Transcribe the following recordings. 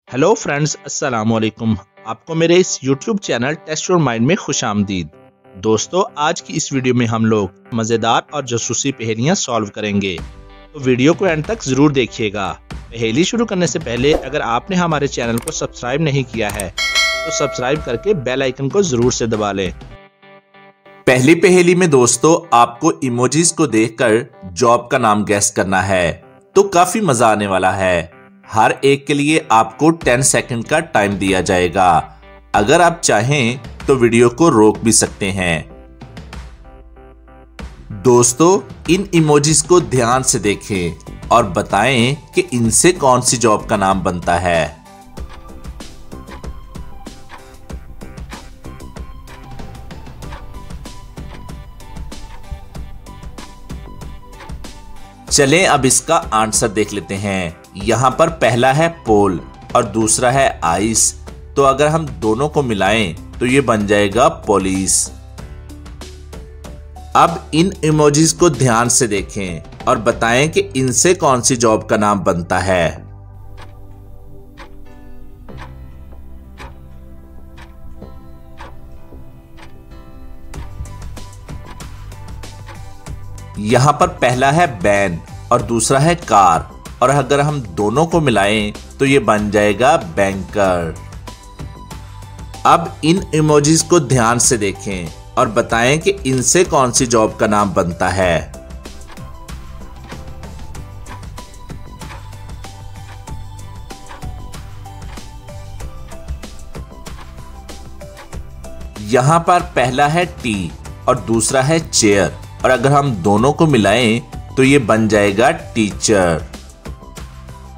Hello friends, अस्सलाम वालेकुम। आपको मेरे इस YouTube channel test your mind में खुशामदीद। दोस्तों, आज की इस वीडियो में हम लोग मज़ेदार और जासूसी पहेलियां सॉल्व करेंगे, तो वीडियो को एंड तक ज़रूर देखिएगा। पहेली शुरू करने से पहले अगर आपने हमारे चैनल को सब्सक्राइब नहीं किया है तो सब्सक्राइब करके बेल आइकन को ज़रूर से दबा लें। पहली पहेली में दोस्तों आपको इमोजीज को देखकर जॉब का नाम गैस करना है, तो काफी मजा आने वाला है। हर एक के लिए आपको 10 सेकंड का टाइम दिया जाएगा। अगर आप चाहें तो वीडियो को रोक भी सकते हैं। दोस्तों, इन इमोजीज को ध्यान से देखें और बताएं कि इनसे कौन सी जॉब का नाम बनता है। चलें अब इसका आंसर देख लेते हैं। यहाँ पर पहला है पोल और दूसरा है आइस, तो अगर हम दोनों को मिलाएं तो ये बन जाएगा पुलिस। अब इन इमोजीज को ध्यान से देखें और बताएं कि इनसे कौन सी जॉब का नाम बनता है। यहाँ पर पहला है बैन और दूसरा है कार, और अगर हम दोनों को मिलाएं तो ये बन जाएगा बैंकर। अब इन इमोजीज को ध्यान से देखें और बताएं कि इनसे कौन सी जॉब का नाम बनता है। यहाँ पर पहला है टी और दूसरा है चेयर, और अगर हम दोनों को मिलाएं तो ये बन जाएगा टीचर।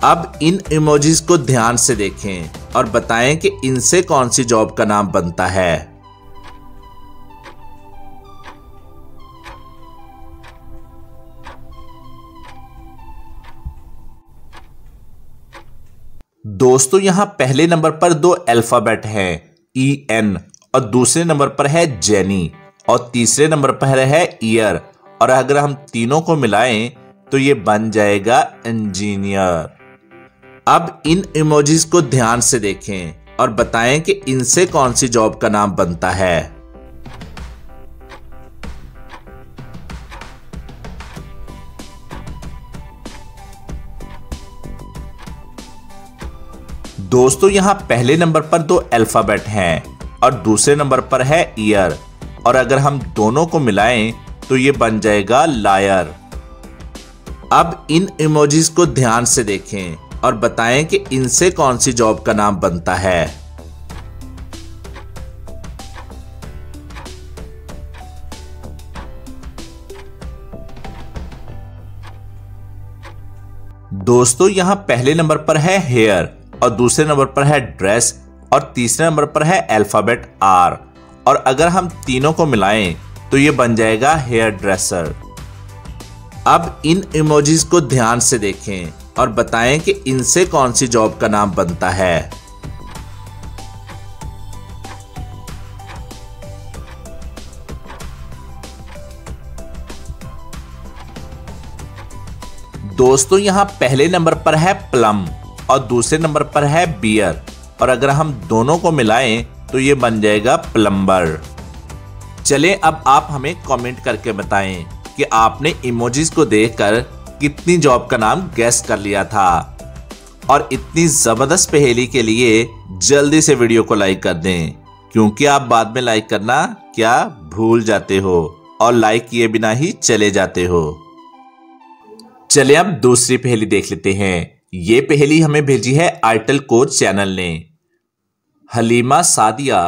अब इन इमोजीज को ध्यान से देखें और बताएं कि इनसे कौन सी जॉब का नाम बनता है। दोस्तों, यहां पहले नंबर पर दो अल्फाबेट हैं, EN, और दूसरे नंबर पर है जेनी, और तीसरे नंबर पर है ईयर, और अगर हम तीनों को मिलाएं तो ये बन जाएगा इंजीनियर। अब इन इमोजीज को ध्यान से देखें और बताएं कि इनसे कौन सी जॉब का नाम बनता है। दोस्तों, यहां पहले नंबर पर दो अल्फाबेट हैं और दूसरे नंबर पर है ईयर, और अगर हम दोनों को मिलाएं तो ये बन जाएगा लायर। अब इन इमोजीज को ध्यान से देखें और बताएं कि इनसे कौन सी जॉब का नाम बनता है। दोस्तों, यहां पहले नंबर पर है हेयर और दूसरे नंबर पर है ड्रेस, और तीसरे नंबर पर है अल्फाबेट R, और अगर हम तीनों को मिलाएं तो ये बन जाएगा हेयर ड्रेसर। अब इन इमोजीज को ध्यान से देखें और बताएं कि इनसे कौन सी जॉब का नाम बनता है। दोस्तों, यहां पहले नंबर पर है प्लम और दूसरे नंबर पर है बियर, और अगर हम दोनों को मिलाएं तो ये बन जाएगा प्लम्बर। चलें अब आप हमें कमेंट करके बताएं कि आपने इमोजीज को देखकर कितनी जॉब का नाम गैस कर लिया था। और इतनी जबरदस्त पहेली के लिए जल्दी से वीडियो को लाइक कर दें, क्योंकि आप बाद में लाइक करना क्या भूल जाते हो और लाइक किए बिना ही चले जाते हो। चलिए अब दूसरी पहेली देख लेते हैं। ये पहेली हमें भेजी है आइटल कोच चैनल ने। हलीमा सादिया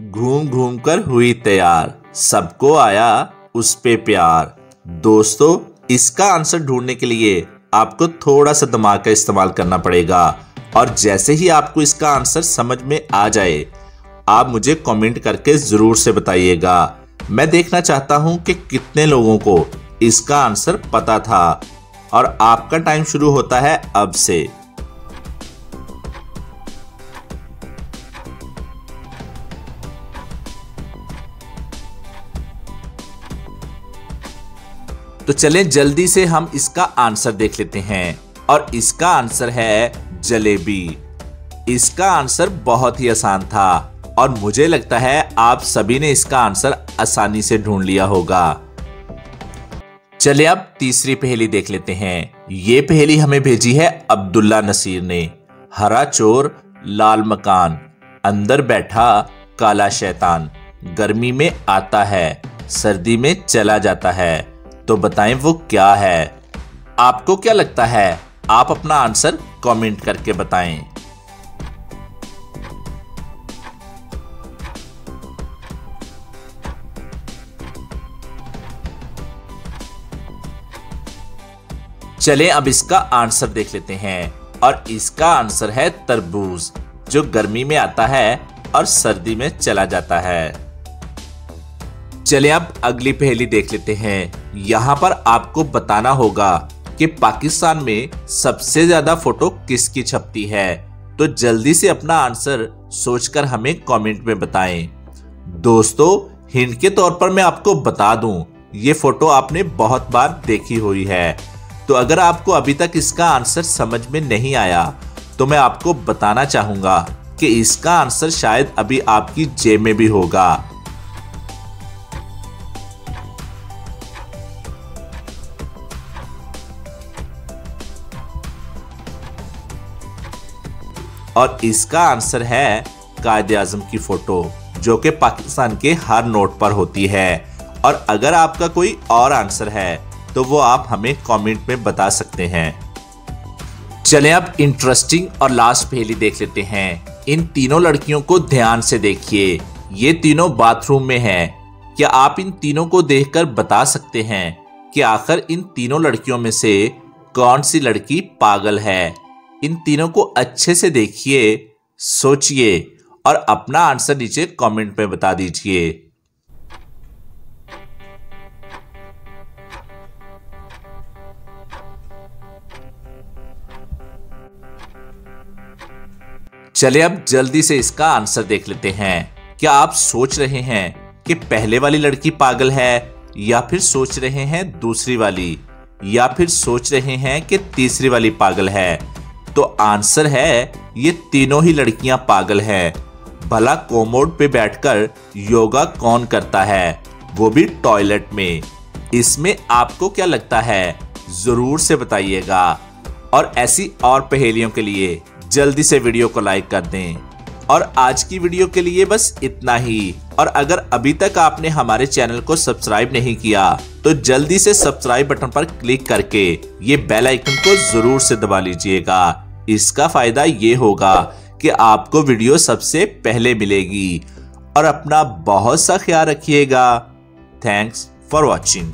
घूम घूम कर हुई तैयार, सबको आया उस पे प्यार। दोस्तों, इसका आंसर ढूंढने के लिए आपको थोड़ा सा दिमाग का इस्तेमाल करना पड़ेगा, और जैसे ही आपको इसका आंसर समझ में आ जाए आप मुझे कमेंट करके जरूर से बताइएगा। मैं देखना चाहता हूं कि कितने लोगों को इसका आंसर पता था, और आपका टाइम शुरू होता है अब से। तो चलें जल्दी से हम इसका आंसर देख लेते हैं, और इसका आंसर है जलेबी। इसका आंसर बहुत ही आसान था और मुझे लगता है आप सभी ने इसका आंसर आसानी से ढूंढ लिया होगा। चलिए अब तीसरी पहेली देख लेते हैं। ये पहेली हमें भेजी है अब्दुल्ला नसीर ने। हरा चोर लाल मकान, अंदर बैठा काला शैतान, गर्मी में आता है सर्दी में चला जाता है, तो बताएं वो क्या है। आपको क्या लगता है? आप अपना आंसर कमेंट करके बताएं। चलें अब इसका आंसर देख लेते हैं और इसका आंसर है तरबूज, जो गर्मी में आता है और सर्दी में चला जाता है। चलें अब अगली पहेली देख लेते हैं। यहां पर आपको बताना होगा कि पाकिस्तान में सबसे ज्यादा फोटो किसकी छपती है, तो जल्दी से अपना आंसर सोचकर हमें कमेंट में बताएं। दोस्तों हिंट के तौर पर मैं आपको बता दूं, ये फोटो आपने बहुत बार देखी हुई है, तो अगर आपको अभी तक इसका आंसर समझ में नहीं आया तो मैं आपको बताना चाहूंगा कि इसका आंसर शायद अभी आपकी जेब में भी होगा। और इसका आंसर है कायदे आजम की फोटो, जो कि पाकिस्तान के हर नोट पर होती है। और अगर आपका कोई और आंसर है तो वो आप हमें कमेंट में बता सकते हैं। चलें अब इंटरेस्टिंग और लास्ट पहेली देख लेते हैं। इन तीनों लड़कियों को ध्यान से देखिए, ये तीनों बाथरूम में हैं। क्या आप इन तीनों को देखकर बता सकते हैं कि आखिर इन तीनों लड़कियों में से कौन सी लड़की पागल है? इन तीनों को अच्छे से देखिए, सोचिए और अपना आंसर नीचे कमेंट में बता दीजिए। चलिए अब जल्दी से इसका आंसर देख लेते हैं। क्या आप सोच रहे हैं कि पहले वाली लड़की पागल है, या फिर सोच रहे हैं दूसरी वाली, या फिर सोच रहे हैं कि तीसरी वाली पागल है? तो आंसर है ये तीनों ही लड़कियां पागल हैं। भला कोमोड पे बैठकर योगा कौन करता है, वो भी टॉयलेट में? इसमें आपको क्या लगता है? जरूर से बताइएगा। और ऐसी और पहेलियों के लिए जल्दी से वीडियो को लाइक कर दें। और आज की वीडियो के लिए बस इतना ही। और अगर अभी तक आपने हमारे चैनल को सब्सक्राइब नहीं किया तो जल्दी से सब्सक्राइब बटन पर क्लिक करके ये बेल आइकन को जरूर से दबा लीजिएगा। इसका फायदा ये होगा कि आपको वीडियो सबसे पहले मिलेगी। और अपना बहुत सा ख्याल रखिएगा। Thanks for watching.